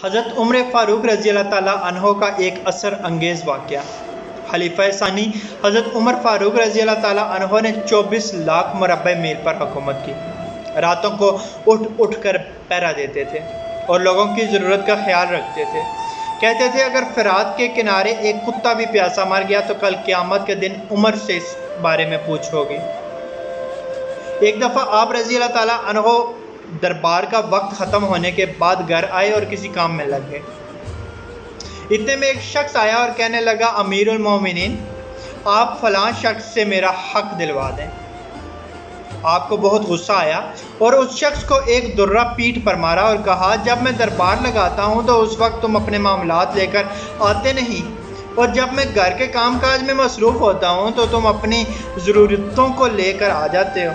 حضرت عمر فاروق رضی اللہ تعالیٰ عنہ کا ایک اثر انگیز واقعہ۔ خلیفہ ثانی حضرت عمر فاروق رضی اللہ تعالیٰ عنہ نے 24 لاکھ مربع میل پر حکومت کی۔ راتوں کو اٹھ اٹھ کر پہرا دیتے تھے اور لوگوں کی ضرورت کا خیال رکھتے تھے۔ کہتے تھے اگر فرات کے کنارے ایک کتا بھی پیاسا مر گیا تو کل قیامت کے دن عمر سے اس بارے میں پوچھو گی۔ ایک دفعہ آپ رضی اللہ تعالیٰ عنہ دربار کا وقت ختم ہونے کے بعد گھر آئے اور کسی کام میں لگ گئے۔ اتنے میں ایک شخص آیا اور کہنے لگا، امیر المومنین، آپ فلاں شخص سے میرا حق دلوا دیں۔ آپ کو بہت غصہ آیا اور اس شخص کو ایک درہ پیٹھ پر مارا اور کہا، جب میں دربار لگاتا ہوں تو اس وقت تم اپنے معاملات لے کر آتے نہیں، اور جب میں گھر کے کام کاج میں مصروف ہوتا ہوں تو تم اپنی ضرورتوں کو لے کر آ جاتے ہو۔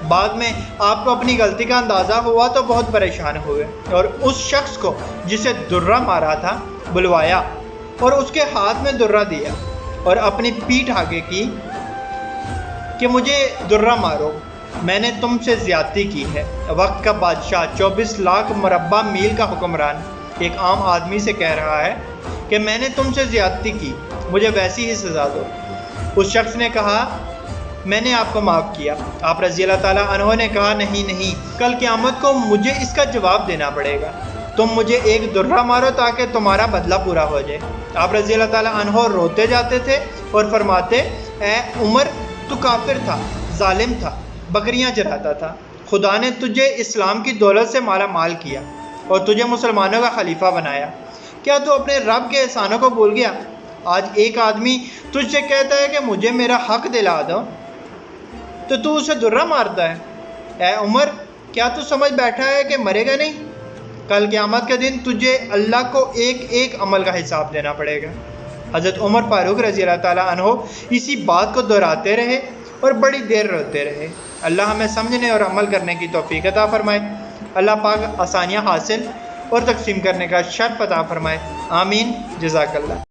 بعد میں آپ کو اپنی غلطی کا اندازہ ہوا تو بہت پریشان ہوئے اور اس شخص کو جسے درہ مارا تھا بلوایا اور اس کے ہاتھ میں درہ دیا اور اپنی پیٹھ آگے کی کہ مجھے درہ مارو، میں نے تم سے زیادتی کی ہے۔ وقت کا بادشاہ 24 لاکھ مربع میل کا حکمران ایک عام آدمی سے کہہ رہا ہے کہ میں نے تم سے زیادتی کی، مجھے ویسی ہی سزا دو۔ اس شخص نے کہا، میں نے آپ کو معاف کیا۔ آپ رضی اللہ تعالیٰ عنہ نے کہا، نہیں، کل قیامت کو مجھے اس کا جواب دینا پڑے گا۔ تم مجھے ایک درہ مارو تاکہ تمہارا بدلہ پورا ہو جائے۔ آپ رضی اللہ تعالیٰ عنہ روتے جاتے تھے اور فرماتے، اے عمر، تو کافر تھا، ظالم تھا، بکریاں چراتا تھا۔ خدا نے تجھے اسلام کی دولت سے مالا مال کیا اور تجھے مسلمانوں کا خلیفہ بنایا۔ کیا تو اپنے رب کے احسانوں کو بھول گیا؟ آج ایک آدمی تجھ سے کہتا ہے کہ مجھے میرا حق دلا دو تو اسے درہ مارتا ہے۔ اے عمر، کیا تو سمجھ بیٹھا ہے کہ مرے گا نہیں؟ کل قیامت کے دن تجھے اللہ کو ایک ایک عمل کا حساب دینا پڑے گا۔ حضرت عمر فاروق رضی اللہ تعالیٰ عنہ اسی بات کو دہراتے رہے اور بڑی دیر روتے رہے۔ اللہ ہمیں سمجھنے اور عمل کرنے کی توفیق عطا فرمائے۔ اللہ پاک آسانیاں حاصل اور تقسیم کرنے کا شرف عطا فرمائے۔ آمین۔ جزاک اللہ۔